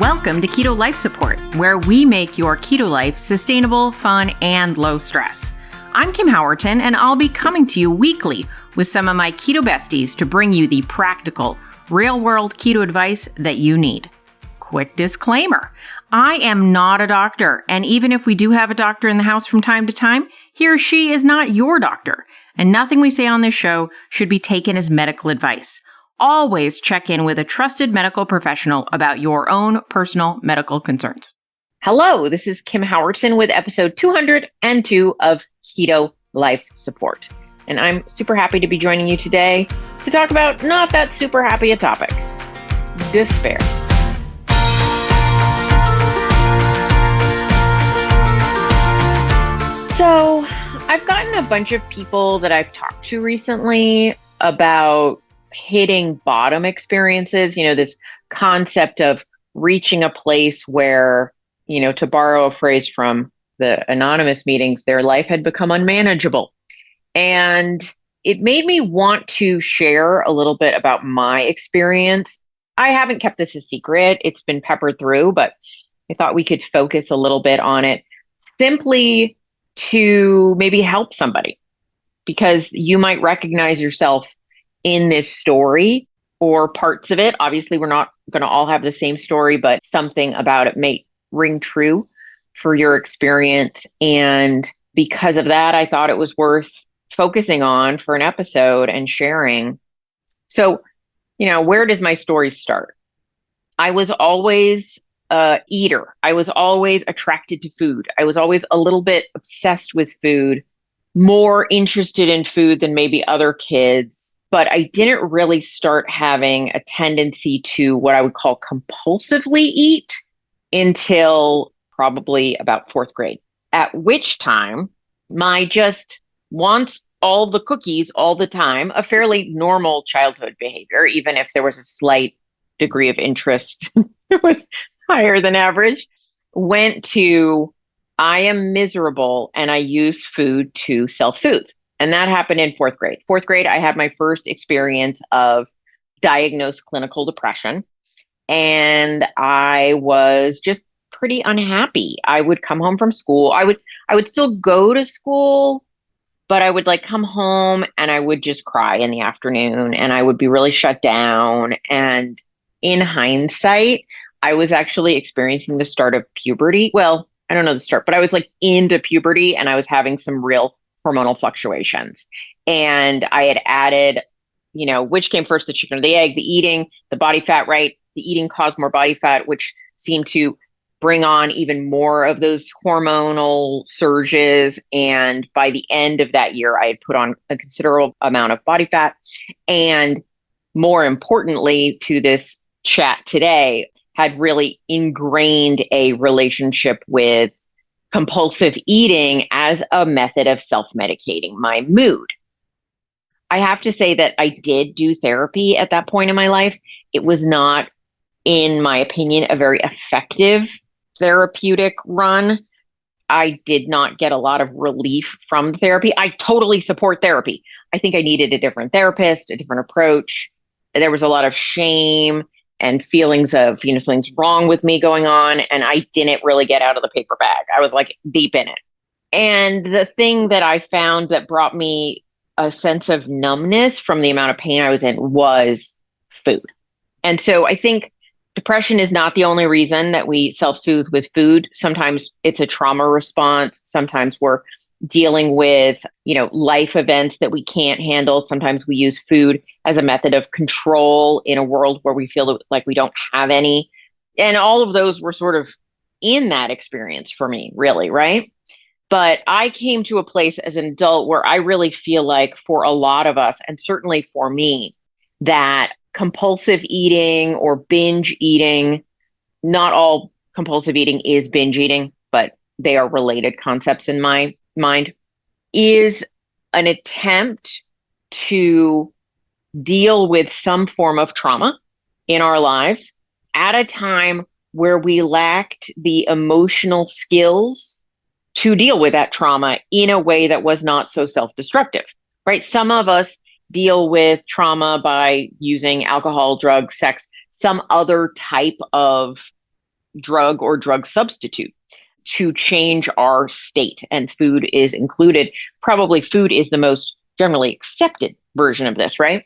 Welcome to Keto Life Support, where we make your keto life sustainable, fun, and low stress. I'm Kim Howerton, and I'll be coming to you weekly with some of my keto besties to bring you the practical, real-world keto advice that you need. Quick disclaimer, I am not a doctor, and even if we do have a doctor in the house from time to time, he or she is not your doctor, and nothing we say on this show should be taken as medical advice. Always check in with a trusted medical professional about your own personal medical concerns. Hello, this is Kim Howerton with episode 202 of Keto Life Support. And I'm super happy to be joining you today to talk about not that super happy a topic, despair. So I've gotten a bunch of people that I've talked to recently about hitting bottom experiences, this concept of reaching a place where, to borrow a phrase from the anonymous meetings, their life had become unmanageable. And it made me want to share a little bit about my experience. I haven't kept this a secret. It's been peppered through, but I thought we could focus a little bit on it simply to maybe help somebody, because you might recognize yourself in this story or parts of it. Obviously, we're not going to all have the same story, but something about it may ring true for your experience. And because of that, I thought it was worth focusing on for an episode and sharing. So, where does my story start? I was always an eater. I was always attracted to food. I was always a little bit obsessed with food, more interested in food than maybe other kids. But I didn't really start having a tendency to what I would call compulsively eat until probably about fourth grade, at which time my just wants all the cookies all the time, a fairly normal childhood behavior, even if there was a slight degree of interest, it was higher than average, went to I am miserable and I use food to self-soothe. And that happened in fourth grade. Fourth grade, I had my first experience of diagnosed clinical depression. And I was just pretty unhappy. I would come home from school. I would still go to school, but I would come home and I would just cry in the afternoon and I would be really shut down. And in hindsight, I was actually experiencing the start of puberty. Well, I don't know the start, but I was into puberty and I was having some real hormonal fluctuations. And I had added, which came first, the chicken or the egg, the eating, the body fat, right? The eating caused more body fat, which seemed to bring on even more of those hormonal surges. And by the end of that year, I had put on a considerable amount of body fat. And more importantly to this chat today, had really ingrained a relationship with compulsive eating as a method of self-medicating my mood. I have to say that I did do therapy at that point in my life. It was not, in my opinion, a very effective therapeutic run. I did not get a lot of relief from therapy. I totally support therapy. I think I needed a different therapist, a different approach. There was a lot of shame and feelings of, something's wrong with me going on. And I didn't really get out of the paper bag. I was deep in it. And the thing that I found that brought me a sense of numbness from the amount of pain I was in was food. And so I think depression is not the only reason that we self-soothe with food. Sometimes it's a trauma response. Sometimes we're dealing with, life events that we can't handle. Sometimes we use food as a method of control in a world where we feel like we don't have any. And all of those were sort of in that experience for me, really, right? But I came to a place as an adult where I really feel like for a lot of us, and certainly for me, that compulsive eating or binge eating, not all compulsive eating is binge eating, but they are related concepts in my mind, is an attempt to deal with some form of trauma in our lives at a time where we lacked the emotional skills to deal with that trauma in a way that was not so self-destructive, right? Some of us deal with trauma by using alcohol, drugs, sex, some other type of drug or drug substitute to change our state, and food is included. Probably food is the most generally accepted version of this, right?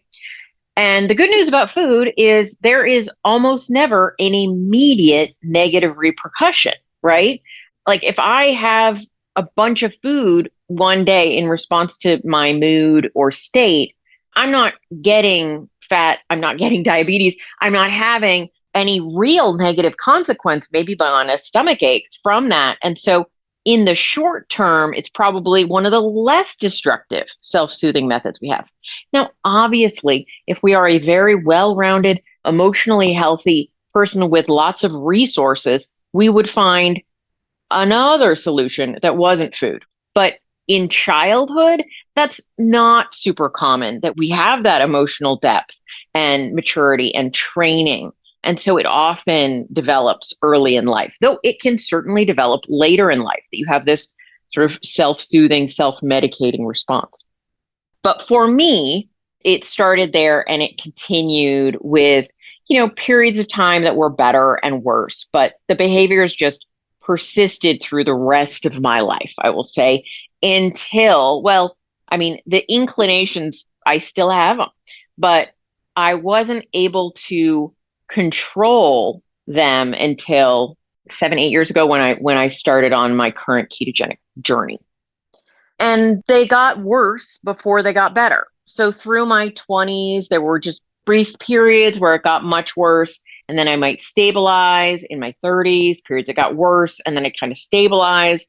And the good news about food is there is almost never an immediate negative repercussion, right? Like if I have a bunch of food one day in response to my mood or state, I'm not getting fat, I'm not getting diabetes, I'm not having any real negative consequence, maybe on a stomach ache from that. And so in the short term, it's probably one of the less destructive self-soothing methods we have. Now, obviously, if we are a very well-rounded, emotionally healthy person with lots of resources, we would find another solution that wasn't food. But in childhood, that's not super common that we have that emotional depth and maturity and training. And so it often develops early in life, though it can certainly develop later in life that you have this sort of self-soothing, self-medicating response. But for me, it started there and it continued with, periods of time that were better and worse, but the behaviors just persisted through the rest of my life, I will say, until, the inclinations, I still have them, but I wasn't able to control them until 7, 8 years ago when I started on my current ketogenic journey. And they got worse before they got better. So through my 20s, there were just brief periods where it got much worse. And then I might stabilize. In my 30s, periods it got worse. And then it kind of stabilized.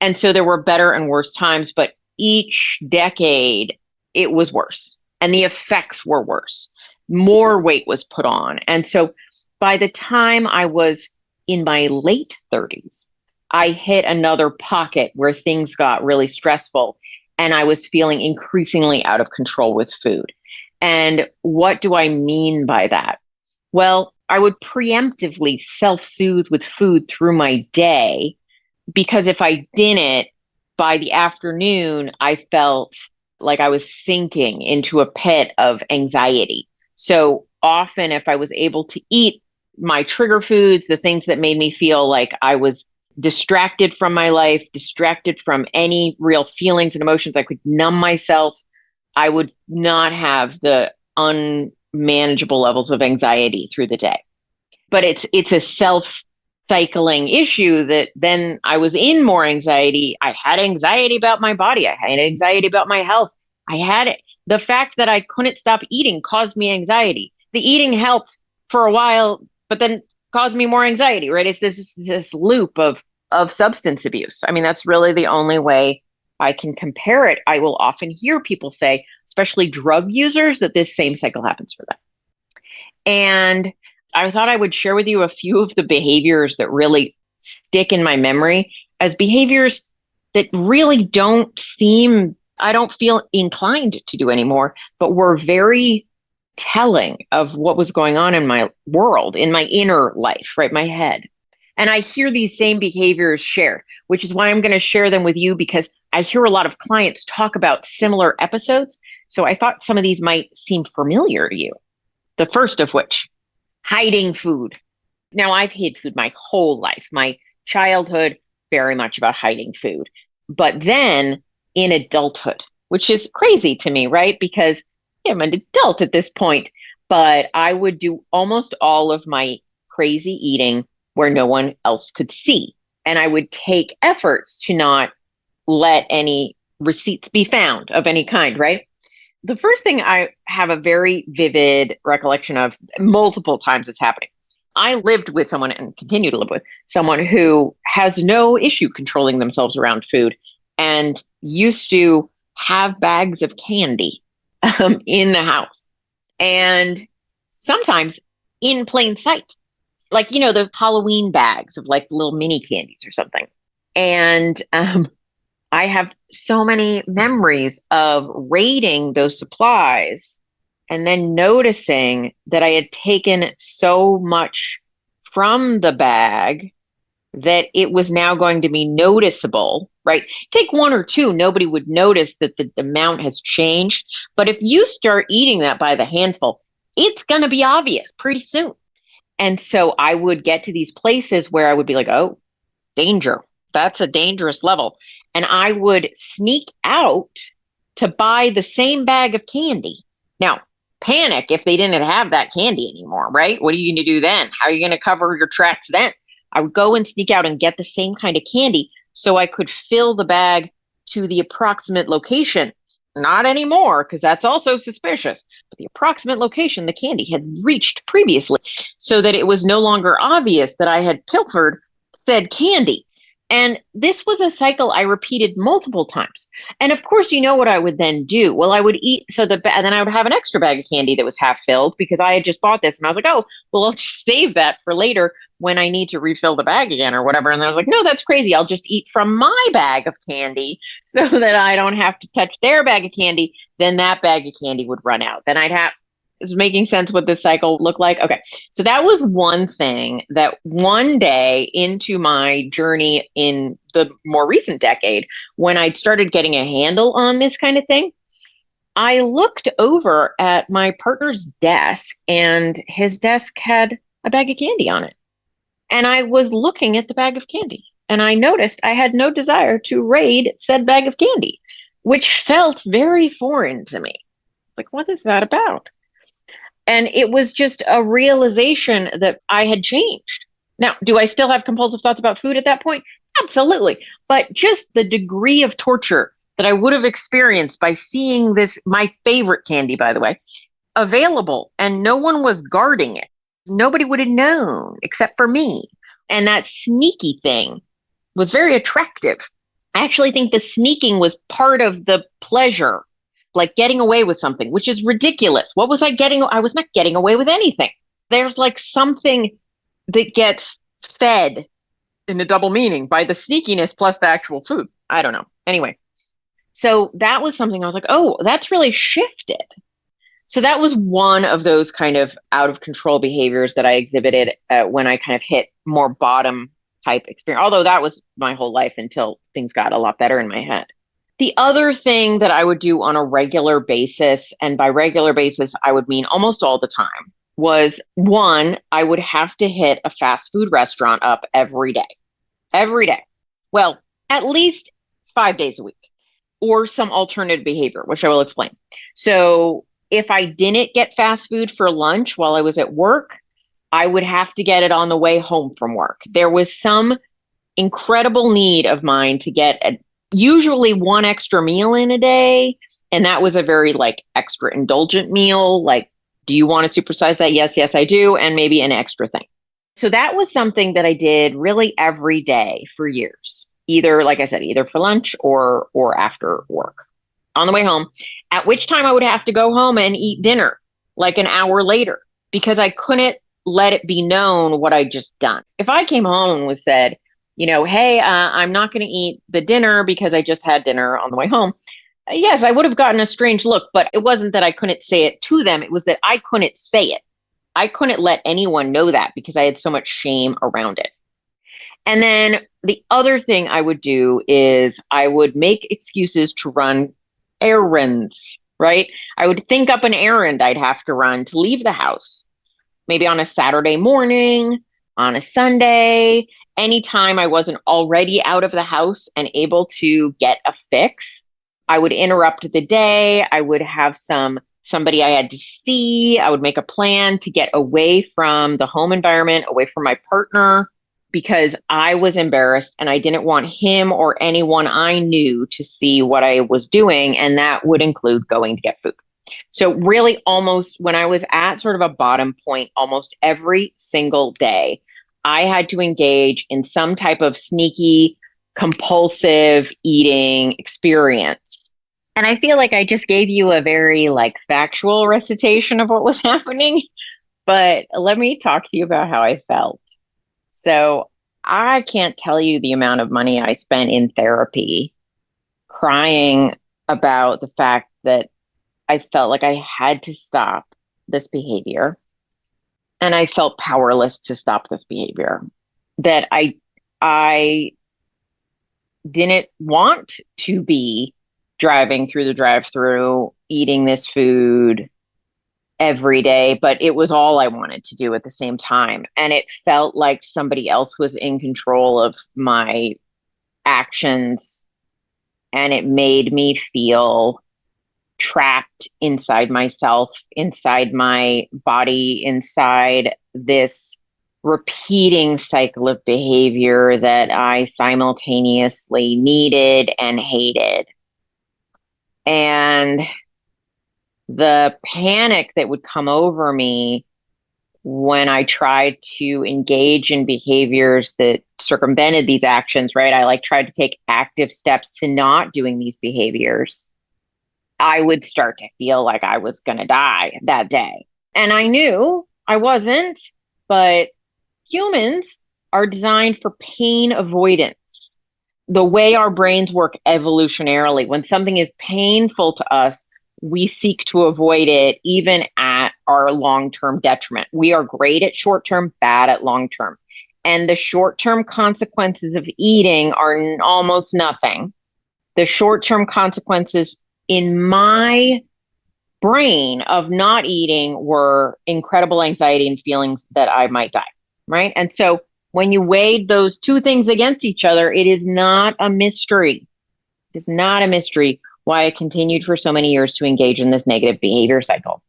And so there were better and worse times. But each decade, it was worse. And the effects were worse. More weight was put on. And so by the time I was in my late 30s, I hit another pocket where things got really stressful and I was feeling increasingly out of control with food. And what do I mean by that? Well, I would preemptively self-soothe with food through my day because if I didn't, by the afternoon, I felt like I was sinking into a pit of anxiety. So often if I was able to eat my trigger foods, the things that made me feel like I was distracted from my life, distracted from any real feelings and emotions, I could numb myself, I would not have the unmanageable levels of anxiety through the day. But it's a self-cycling issue that then I was in more anxiety. I had anxiety about my body. I had anxiety about my health. I had it. The fact that I couldn't stop eating caused me anxiety. The eating helped for a while, but then caused me more anxiety, right? It's this loop of substance abuse. I mean, that's really the only way I can compare it. I will often hear people say, especially drug users, that this same cycle happens for them. And I thought I would share with you a few of the behaviors that really stick in my memory as behaviors that really I don't feel inclined to do anymore, but were very telling of what was going on in my world, in my inner life, right? My head. And I hear these same behaviors shared, which is why I'm going to share them with you because I hear a lot of clients talk about similar episodes. So I thought some of these might seem familiar to you. The first of which, hiding food. Now, I've hid food my whole life. My childhood, very much about hiding food. But then in adulthood, which is crazy to me, right? Because I'm an adult at this point, but I would do almost all of my crazy eating where no one else could see. And I would take efforts to not let any receipts be found of any kind, right? The first thing I have a very vivid recollection of multiple times it's happening. I lived with someone and continue to live with someone who has no issue controlling themselves around food and used to have bags of candy in the house. And sometimes in plain sight, like, the Halloween bags of like little mini candies or something. And I have so many memories of raiding those supplies and then noticing that I had taken so much from the bag that it was now going to be noticeable, right? Take one or two, nobody would notice that the amount has changed. But if you start eating that by the handful, it's going to be obvious pretty soon. And so I would get to these places where I would be like, oh, danger. That's a dangerous level. And I would sneak out to buy the same bag of candy. Now, panic if they didn't have that candy anymore, right? What are you going to do then? How are you going to cover your tracks then? I would go and sneak out and get the same kind of candy so I could fill the bag to the approximate location. Not anymore, because that's also suspicious, but the approximate location the candy had reached previously, so that it was no longer obvious that I had pilfered said candy. And this was a cycle I repeated multiple times. And of course, you know what I would then do? Well, I would eat, then I would have an extra bag of candy that was half filled because I had just bought this. And I was like, oh, well, I'll save that for later when I need to refill the bag again or whatever. And I was like, no, that's crazy. I'll just eat from my bag of candy so that I don't have to touch their bag of candy. Then that bag of candy would run out. Then I'd have, is making sense what this cycle looked like? Okay. So that was one thing that one day into my journey in the more recent decade, when I'd started getting a handle on this kind of thing, I looked over at my partner's desk and his desk had a bag of candy on it. And I was looking at the bag of candy and I noticed I had no desire to raid said bag of candy, which felt very foreign to me. Like, what is that about? And it was just a realization that I had changed. Now, do I still have compulsive thoughts about food at that point? Absolutely. But just the degree of torture that I would have experienced by seeing this, my favorite candy, by the way, available, and no one was guarding it. Nobody would have known except for me. And that sneaky thing was very attractive. I actually think the sneaking was part of the pleasure, like getting away with something, which is ridiculous. What was I getting? I was not getting away with anything. There's like something that gets fed in the double meaning by the sneakiness plus the actual food. I don't know. Anyway, so that was something I was like, oh, that's really shifted. So that was one of those kind of out of control behaviors that I exhibited when I kind of hit more bottom type experience, although that was my whole life until things got a lot better in my head. The other thing that I would do on a regular basis, and by regular basis, I would mean almost all the time, was one, I would have to hit a fast food restaurant up every day. Every day. Well, at least 5 days a week, or some alternative behavior, which I will explain. So if I didn't get fast food for lunch while I was at work, I would have to get it on the way home from work. There was some incredible need of mine to get usually one extra meal in a day. And that was a very like extra indulgent meal. Like, do you want to supersize that? Yes, yes, I do. And maybe an extra thing. So that was something that I did really every day for years, either, like I said, either for lunch or after work on the way home, at which time I would have to go home and eat dinner like an hour later because I couldn't let it be known what I'd just done. If I came home and was said, you know, hey, I'm not going to eat the dinner because I just had dinner on the way home. Yes, I would have gotten a strange look, but it wasn't that I couldn't say it to them. It was that I couldn't say it. I couldn't let anyone know that because I had so much shame around it. And then the other thing I would do is I would make excuses to run errands, right? I would think up an errand I'd have to run to leave the house, maybe on a Saturday morning, on a Sunday, anytime I wasn't already out of the house and able to get a fix. I would interrupt the day. I would have somebody I had to see. I would make a plan to get away from the home environment, away from my partner, because I was embarrassed and I didn't want him or anyone I knew to see what I was doing. And that would include going to get food. So really almost when I was at sort of a bottom point, almost every single day, I had to engage in some type of sneaky, compulsive eating experience. And I feel like I just gave you a very like factual recitation of what was happening, but let me talk to you about how I felt. So I can't tell you the amount of money I spent in therapy crying about the fact that I felt like I had to stop this behavior. And I felt powerless to stop this behavior. That I didn't want to be driving through the drive-through, eating this food every day, but it was all I wanted to do at the same time. And it felt like somebody else was in control of my actions. And it made me feel trapped inside myself, inside my body, inside this repeating cycle of behavior that I simultaneously needed and hated. And the panic that would come over me when I tried to engage in behaviors that circumvented these actions, right? I tried to take active steps to not doing these behaviors. I would start to feel like I was going to die that day. And I knew I wasn't, but humans are designed for pain avoidance. The way our brains work evolutionarily, when something is painful to us, we seek to avoid it even at our long-term detriment. We are great at short-term, bad at long-term. And the short-term consequences of eating are almost nothing. The short-term consequences in my brain of not eating were incredible anxiety and feelings that I might die, right? And so when you weighed those two things against each other, it is not a mystery. It is not a mystery why I continued for so many years to engage in this negative behavior cycle.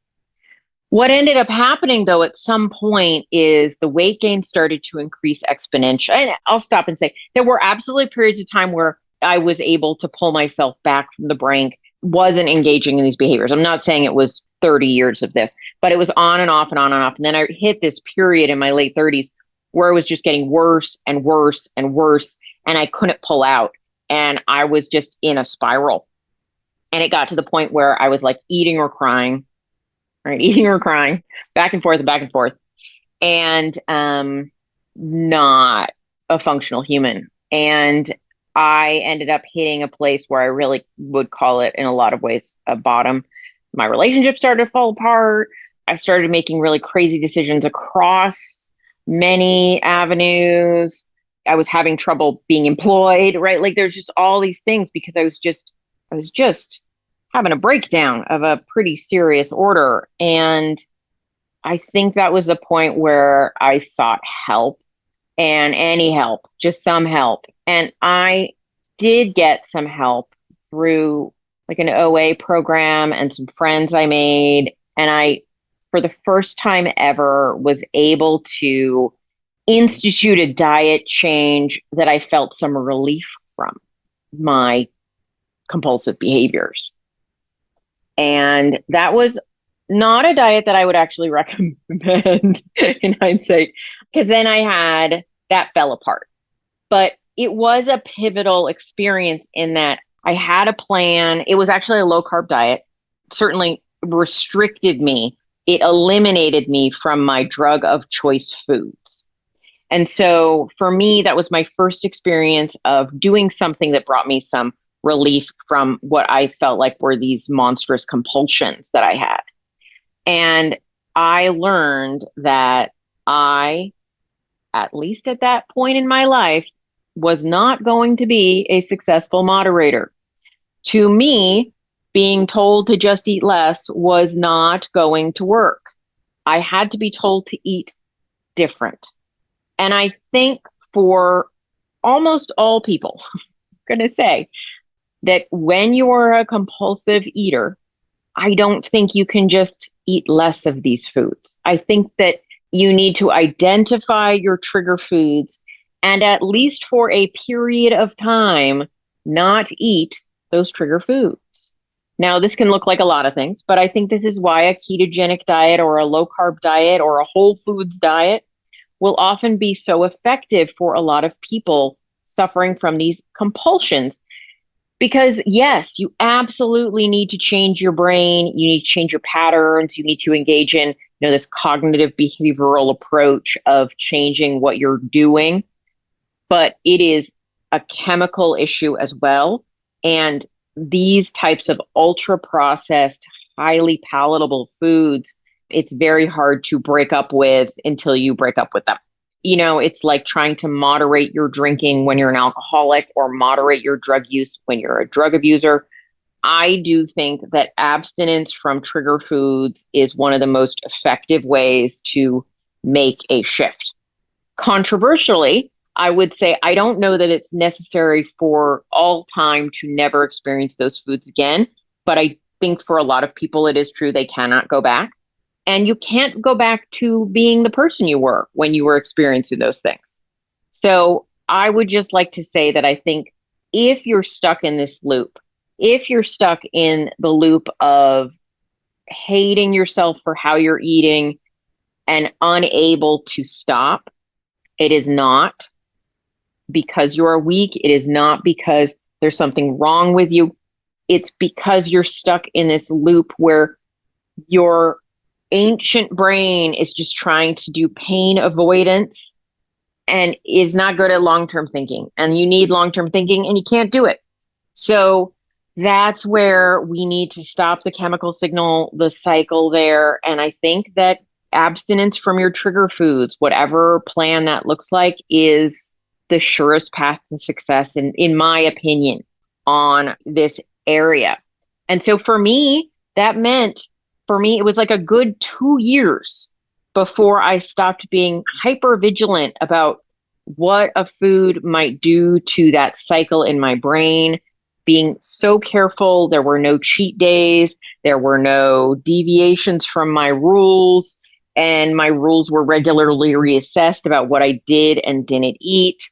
What ended up happening, though, at some point is the weight gain started to increase exponentially. And I'll stop and say there were absolutely periods of time where I was able to pull myself back from the brink, wasn't engaging in these behaviors. I'm not saying it was 30 years of this, but it was on and off and on and off. And then I hit this period in my late 30s where it was just getting worse and worse and worse, and I couldn't pull out. And I was just in a spiral. And it got to the point where I was like eating or crying, right? Eating or crying, back and forth and back and forth, and not a functional human. And I ended up hitting a place where I really would call it, in a lot of ways, a bottom. My relationship started to fall apart. I started making really crazy decisions across many avenues. I was having trouble being employed, right? Like there's just all these things because I was just having a breakdown of a pretty serious order. And I think that was the point where I sought help, and any help, just some help. And I did get some help through like an OA program and some friends I made. And I, for the first time ever, was able to institute a diet change that I felt some relief from my compulsive behaviors. And that was not a diet that I would actually recommend in hindsight, because then that fell apart. But it was a pivotal experience in that I had a plan. It was actually a low carb diet, certainly restricted me. It eliminated me from my drug of choice foods. And so for me, that was my first experience of doing something that brought me some relief from what I felt like were these monstrous compulsions that I had. And I learned that I, at least at that point in my life, was not going to be a successful moderator. To me, being told to just eat less was not going to work. I had to be told to eat different. And I think for almost all people, I'm going to say that when you're a compulsive eater, I don't think you can just eat less of these foods. I think that you need to identify your trigger foods and, at least for a period of time, not eat those trigger foods. Now, this can look like a lot of things, but I think this is why a ketogenic diet or a low carb diet or a whole foods diet will often be so effective for a lot of people suffering from these compulsions. Because yes, you absolutely need to change your brain. You need to change your patterns. You need to engage in, this cognitive behavioral approach of changing what you're doing. But it is a chemical issue as well. And these types of ultra processed, highly palatable foods, it's very hard to break up with until you break up with them. It's like trying to moderate your drinking when you're an alcoholic or moderate your drug use when you're a drug abuser. I do think that abstinence from trigger foods is one of the most effective ways to make a shift. Controversially, I would say I don't know that it's necessary for all time to never experience those foods again, but I think for a lot of people it is true they cannot go back. And you can't go back to being the person you were when you were experiencing those things. So I would just like to say that I think if you're stuck in this loop, if you're stuck in the loop of hating yourself for how you're eating and unable to stop, it is not because you're weak. It is not because there's something wrong with you. It's because you're stuck in this loop where your ancient brain is just trying to do pain avoidance and is not good at long-term thinking. And you need long-term thinking and you can't do it. So that's where we need to stop the chemical signal, the cycle there. And I think that abstinence from your trigger foods, whatever plan that looks like, is the surest path to success, in my opinion, on this area. And so for me, that meant, it was like a good 2 years before I stopped being hyper vigilant about what a food might do to that cycle in my brain, being so careful. There were no cheat days. There were no deviations from my rules. And my rules were regularly reassessed about what I did and didn't eat.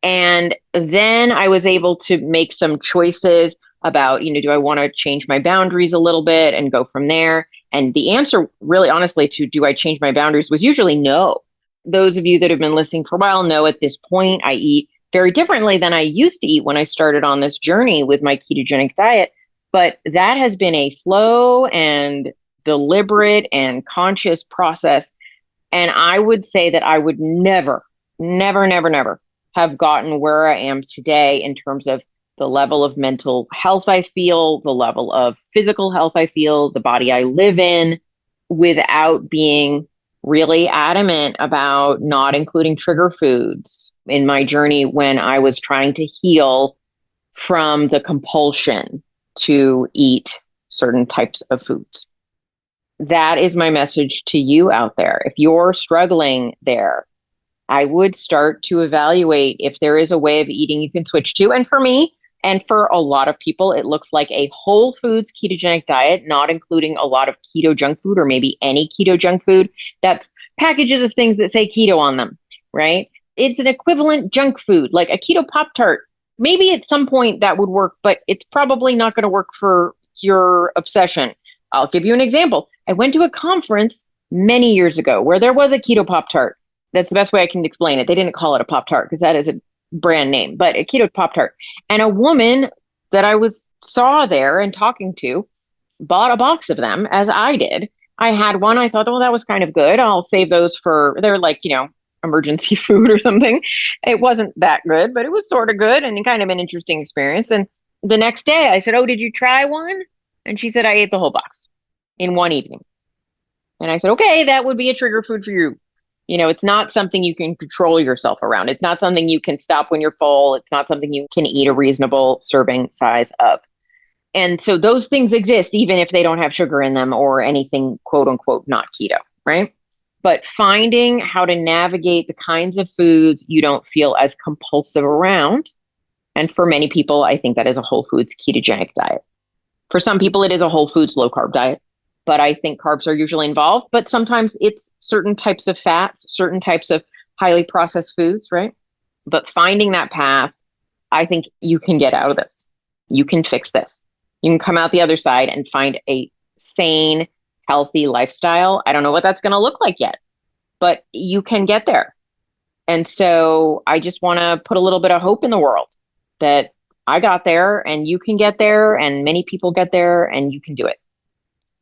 And then I was able to make some choices about, do I want to change my boundaries a little bit and go from there? And the answer, really honestly, to do I change my boundaries was usually no. Those of you that have been listening for a while know at this point I eat very differently than I used to eat when I started on this journey with my ketogenic diet. But that has been a slow and deliberate and conscious process. And I would say that I would never have gotten where I am today in terms of the level of mental health I feel, the level of physical health I feel, the body I live in, without being really adamant about not including trigger foods in my journey when I was trying to heal from the compulsion to eat certain types of foods. That is my message to you out there. If you're struggling there, I would start to evaluate if there is a way of eating you can switch to. And for me, and for a lot of people, it looks like a whole foods ketogenic diet, not including a lot of keto junk food or maybe any keto junk food. That's packages of things that say keto on them, right? It's an equivalent junk food, like a keto Pop-Tart. Maybe at some point that would work, but it's probably not going to work for your obsession. I'll give you an example. I went to a conference many years ago where there was a keto Pop-Tart. That's the best way I can explain it. They didn't call it a Pop-Tart because that is a brand name, but a keto Pop-Tart. And a woman that I saw there and talking to bought a box of them, as I did. I had one. I thought, oh, that was kind of good. I'll save those they're like, emergency food or something. It wasn't that good, but it was sort of good and kind of an interesting experience. And the next day I said, oh, did you try one? And she said, I ate the whole box in one evening. And I said, okay, that would be a trigger food for you. It's not something you can control yourself around. It's not something you can stop when you're full. It's not something you can eat a reasonable serving size of. And so those things exist, even if they don't have sugar in them or anything, quote unquote, not keto, right? But finding how to navigate the kinds of foods you don't feel as compulsive around. And for many people, I think that is a whole foods ketogenic diet. For some people, it is a whole foods low carb diet. But I think carbs are usually involved. But sometimes it's certain types of fats, certain types of highly processed foods, right? But finding that path, I think you can get out of this. You can fix this. You can come out the other side and find a sane, healthy lifestyle. I don't know what that's going to look like yet, but you can get there. And so I just want to put a little bit of hope in the world that I got there and you can get there and many people get there and you can do it.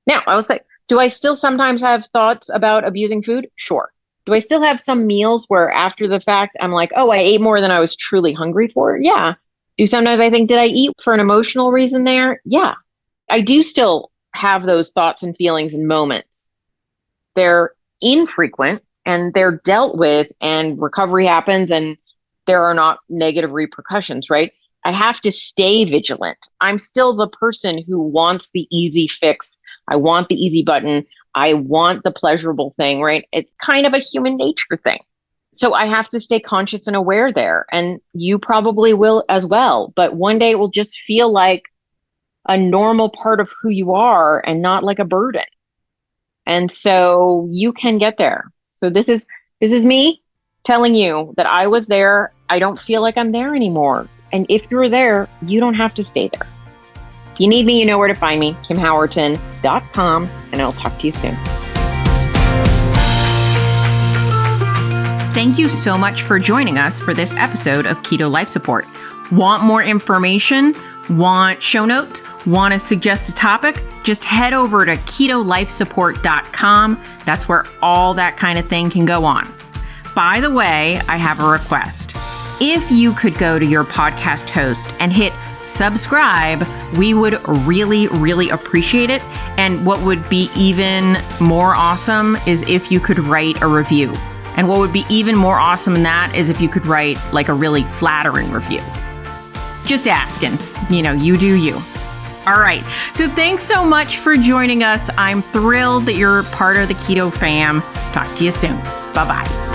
Now, I will say, do I still sometimes have thoughts about abusing food? Sure. Do I still have some meals where after the fact, I'm like, oh, I ate more than I was truly hungry for? Yeah. Do sometimes I think, did I eat for an emotional reason there? Yeah. I do still have those thoughts and feelings and moments. They're infrequent and they're dealt with and recovery happens and there are not negative repercussions, right? I have to stay vigilant. I'm still the person who wants the easy fix. I want the easy button. I want the pleasurable thing, right? It's kind of a human nature thing. So I have to stay conscious and aware there. And you probably will as well. But one day it will just feel like a normal part of who you are and not like a burden. And so you can get there. So this is me telling you that I was there. I don't feel like I'm there anymore. And if you're there, you don't have to stay there. If you need me, you know where to find me, kimhowerton.com, and I'll talk to you soon. Thank you so much for joining us for this episode of Keto Life Support. Want more information? Want show notes? Want to suggest a topic? Just head over to ketolifesupport.com. That's where all that kind of thing can go on. By the way, I have a request. If you could go to your podcast host and hit subscribe, we would really, really appreciate it. And what would be even more awesome is if you could write a review. And what would be even more awesome than that is if you could write like a really flattering review. Just asking, you do you. All right. So thanks so much for joining us. I'm thrilled that you're part of the Keto fam. Talk to you soon. Bye-bye.